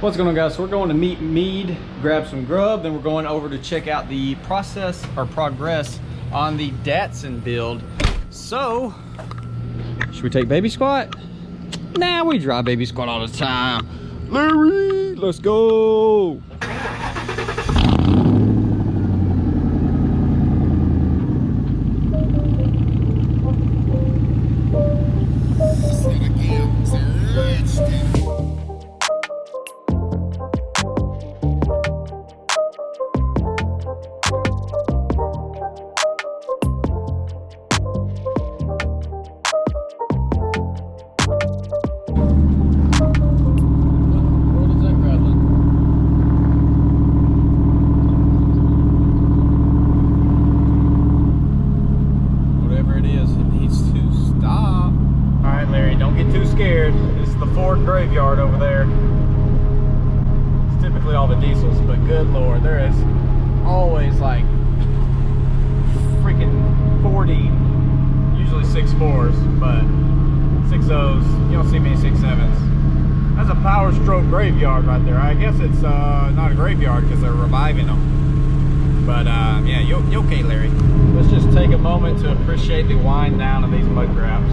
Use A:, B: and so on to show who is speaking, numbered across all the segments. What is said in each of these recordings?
A: What's going on, guys? So we're going to meet Mead, grab some grub, then we're going over to check out the process or progress on the Datsun build. So, should we take baby squat? Nah, we drive baby squat all the time. Larry, let's go. Graveyard over there. It's typically all the diesels, but good lord, there is always like freaking 40, usually 6.4s, but 6.0s. You don't see many 6.7s. That's a power stroke graveyard right there. I guess it's not a graveyard because they're reviving them. But yeah, you okay, Larry? Let's just take a moment to appreciate the wind down of these mud grabs.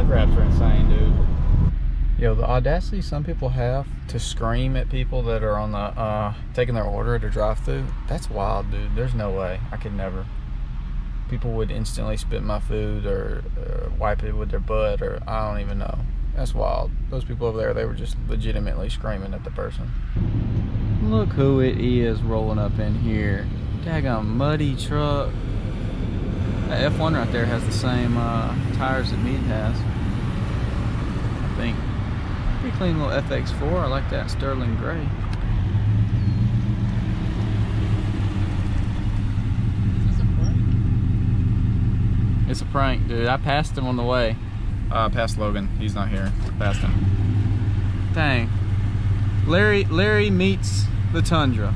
A: Grabs are insane, dude. Yo, the audacity some people have to scream at people that are on the taking their order at a drive-thru, that's wild, dude. There's no way. I could never. People would instantly spit my food or wipe it with their butt, or I don't even know. That's wild. Those people over there, they were just legitimately screaming at the person. Look who it is rolling up in here. Daggone muddy truck. That F1 right there has the same tires that Mead has. I think. Pretty clean little FX4. I like that sterling gray.
B: Is this a prank?
A: It's a prank, dude. I passed him on the way. Past Logan. He's not here. Passed him. Dang. Larry meets the Tundra.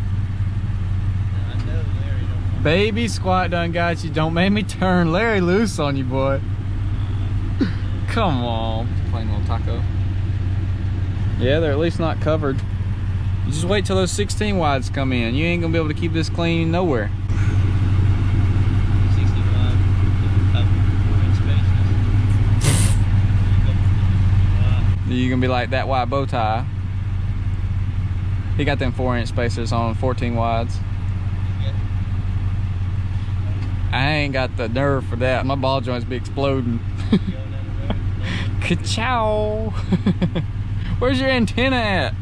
B: I know Larry don't.
A: Baby squat done got you. Don't make me turn Larry loose on you, boy. Come on. Plain little taco. Yeah, they're at least not covered. You just wait till those 16 wides come in. You ain't gonna be able to keep this clean nowhere.
B: 60 wide, 4-inch spaces.
A: You're gonna be like that wide bow tie. He got them 4-inch spacers on 14 wides. I ain't got the nerve for that. My ball joints be exploding. Ka-chow! Where's your antenna at?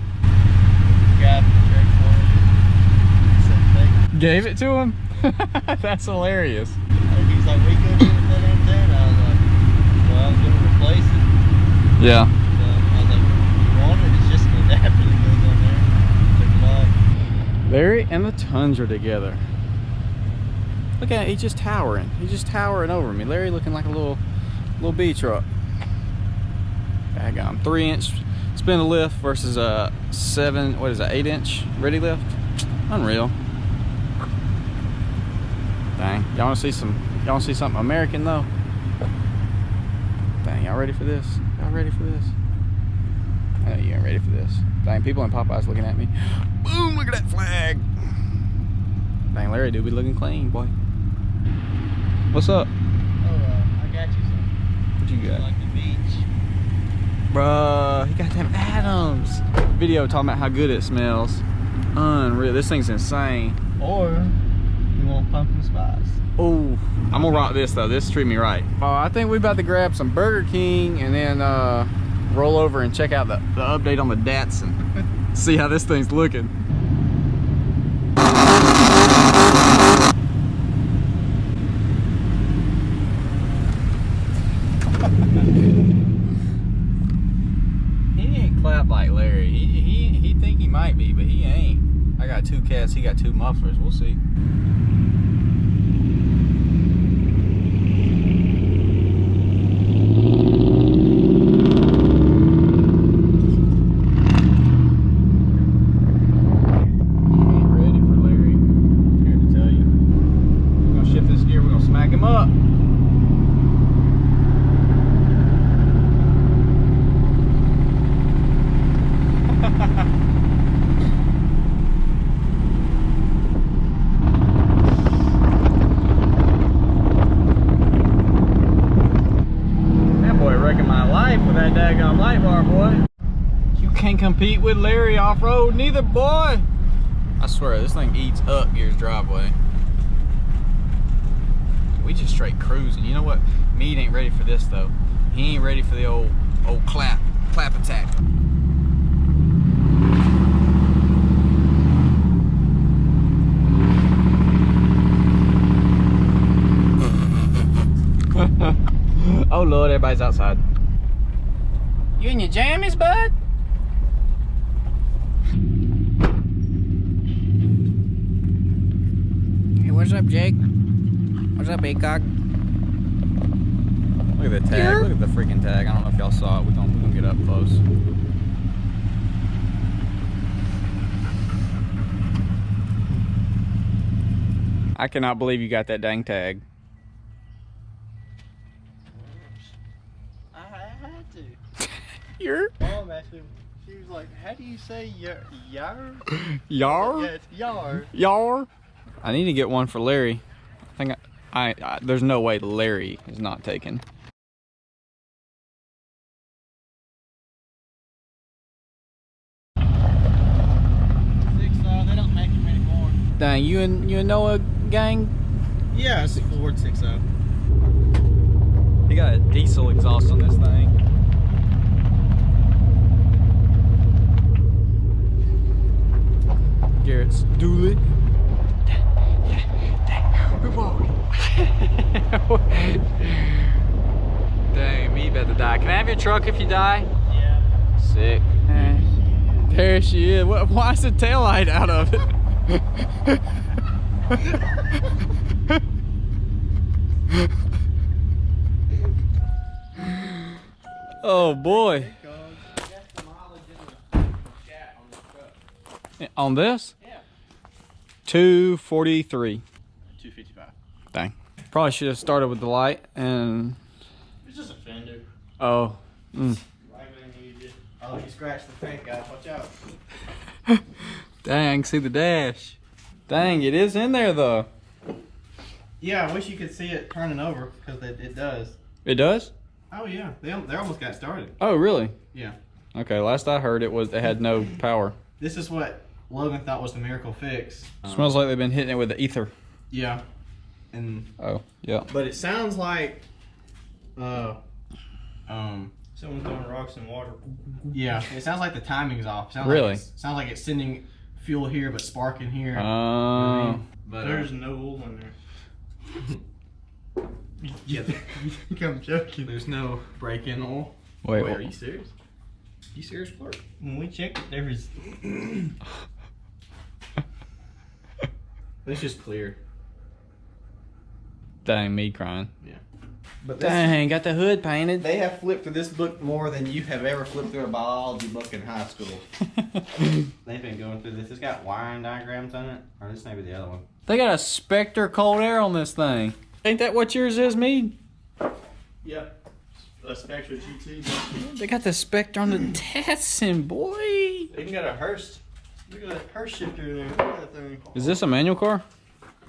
A: Gave it to him? Yeah. That's hilarious.
B: He's like, we could do with that antenna. I was like, well, I was going to replace it.
A: Yeah.
B: I was like, you want it? It's just an adapter that goes on there. Took it off.
A: Larry and the Tundra together. Look at it, he's just towering. He's just towering over me. Larry looking like a little B truck. Daggone. 3-inch spindle lift versus a 8-inch ready lift. Unreal. Dang. Y'all wanna see something American though? Dang, y'all ready for this? Y'all ready for this? I know you ain't ready for this. Dang, people in Popeyes looking at me. Boom, look at that flag. Dang, Larry do be looking clean, boy. What's up?
B: Oh, I got you some.
A: What you got?
B: Like the beach.
A: Bruh, he got them Adams. Video talking about how good it smells. Unreal. This thing's insane.
B: Or you want pumpkin spice?
A: Oh, I'm gonna rock this though. This treat me right. I think we about to grab some Burger King and then roll over and check out the update on the Datsun. See how this thing's looking. Clap like Larry. He think he might be, but he ain't. I got 2 cats, he got 2 mufflers. We'll see. He ain't ready for Larry. I'm here to tell you. We're gonna shift this him up. That boy wrecking my life with that daggone light bar, boy. You can't compete with Larry off-road neither, boy. I swear, this thing eats up Gere's driveway. We just straight cruising. You know what? Mead ain't ready for this though. He ain't ready for the old clap attack. Oh Lord, everybody's outside. You in your jammies, bud? Hey, what's up, Jake? What's up, Acock? Look at the tag. Here? Look at the freaking tag. I don't know if y'all saw it. We're gonna get up close. I cannot believe you got that dang tag.
B: I had to.
A: You're?
B: Mom actually, she was like, how do you say yar?
A: Yar?
B: Yeah, it's yar.
A: Yar? I need to get one for Larry. I think there's no way Larry is not taken.
B: They don't make them anymore.
A: Dang, you and Noah gang?
B: Yeah, it's a Ford 6.0.
A: He got a diesel exhaust on this thing. Garrett's dually. Dang, me about to die. Can I have your truck if you die?
B: Yeah.
A: Sick. There she is. Why is the taillight out of it? Oh boy. On this?
B: Yeah.
A: 243.
B: 255.
A: Dang. Probably should have started with the light and.
B: It's just a fender.
A: Oh. Mm.
B: Oh, you scratched the paint, guys. Watch out.
A: Dang, see the dash. Dang, it is in there though.
B: Yeah, I wish you could see it turning over because it does.
A: It does?
B: Oh yeah, they almost got started.
A: Oh really?
B: Yeah.
A: Okay, last I heard it had no power.
B: This is what Logan thought was the miracle fix.
A: Smells like they've been hitting it with the ether.
B: Yeah. And
A: oh, yeah.
B: But it sounds like someone throwing rocks in water. Yeah, it sounds like the timing's off. Sounds
A: really?
B: Sounds like it's sending fuel here but sparking here.
A: Oh. You know what I mean?
B: But there's no oil in there. Yeah, you think I'm joking? There's no break-in oil.
A: Wait,
B: are you serious? You serious, Clark? When we checked it, there was. It's just clear.
A: Dang, me crying.
B: Yeah. But this,
A: dang, got the hood painted.
B: They have flipped through this book more than you have ever flipped through a biology book in high school. They've been going through this. It's got wiring diagrams on it. Or this may be the other one.
A: They got a Spectre cold air on this thing. Ain't that what yours is, Mead?
B: Yep. A Spectre GT.
A: They got the Spectre on the Datsun, boy.
B: They even got a Hurst. Look at that Hurst shifter in there. Look at that thing.
A: Is this a manual car?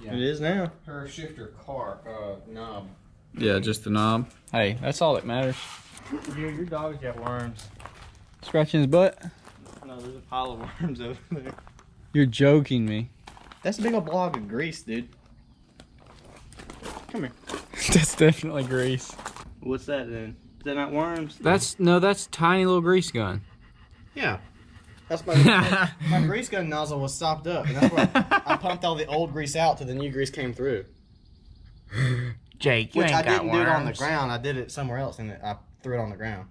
B: Yeah. It is now. Hurst shifter car knob.
A: Yeah, just the knob. Hey, that's all that matters.
B: Your dog's got worms.
A: Scratching his butt?
B: No, there's a pile of worms over there.
A: You're joking me.
B: That's a big old blob of grease, dude. Come here.
A: That's definitely grease.
B: What's that then? Is that not worms?
A: That's tiny little grease gun.
B: Yeah. That's my my grease gun nozzle was stopped up, and that's why I pumped all the old grease out till the new grease came through.
A: Jake, you
B: Which
A: ain't
B: I
A: got
B: didn't do it on the
A: worms.
B: ground. I did it somewhere else, and I threw it on the ground.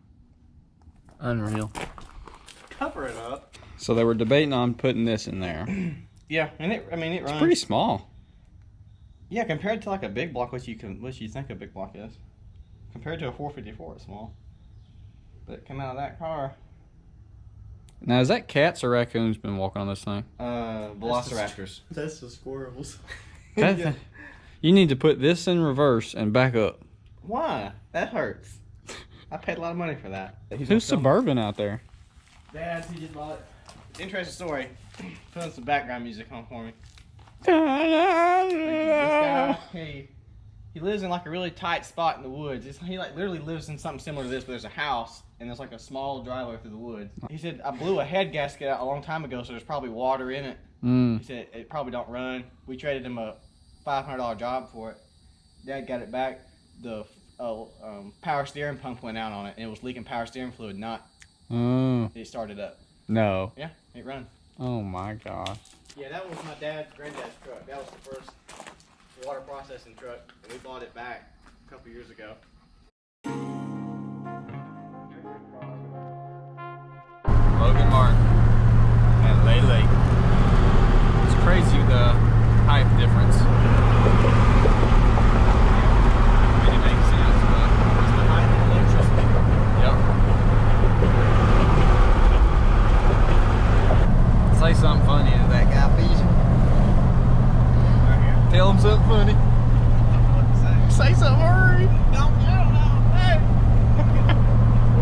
A: Unreal.
B: Cover it up.
A: So they were debating on putting this in there.
B: Yeah, and it runs.
A: It's pretty small.
B: Yeah, compared to like a big block, what you think a big block is. Compared to a 454, it's small. But it came out of that car.
A: Now, is that cats or raccoons been walking on this thing?
B: Velociraptors. That's the squirrels.
A: You You need to put this in reverse and back up.
B: Why? That hurts. I paid a lot of money for that.
A: Who's Suburban out there?
B: Dad, he just bought it. Interesting story. Put some background music on for me. This guy, he lives in like a really tight spot in the woods. He like literally lives in something similar to this, but there's a house and there's like a small driveway through the woods. He said, I blew a head gasket out a long time ago, so there's probably water in it. He said it probably don't run. We traded him a $500 job for it. Dad got it back. The power steering pump went out on it, and it was leaking power steering fluid. It started up.
A: No.
B: Yeah, it runs.
A: Oh my gosh.
B: Yeah, that was my granddad's truck. That was the first water processing truck, and we bought it back a couple years ago.
A: Logan Martin and Lele. It's crazy the height difference. I mean, it makes sense, but
B: It's the height of electricity.
A: Yep. Say something funny to that guy, please.
B: Right here.
A: Tell him something funny.
B: What to say?
A: Say something, hurry.
B: I don't know. Hey.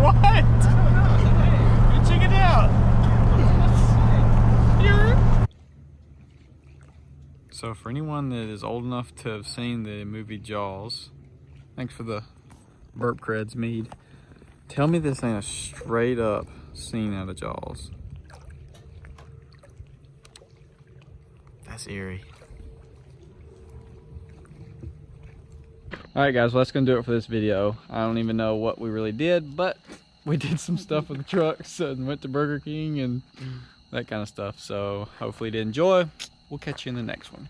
A: What?
B: I don't know. Hey.
A: You check it out. So for anyone that is old enough to have seen the movie Jaws, thanks for the burp creds, Mead. Tell me this ain't a straight up scene out of Jaws. That's eerie. Alright guys, well, that's gonna do it for this video. I don't even know what we really did, but we did some stuff with the trucks and went to Burger King and that kind of stuff. So hopefully you did enjoy. We'll catch you in the next one.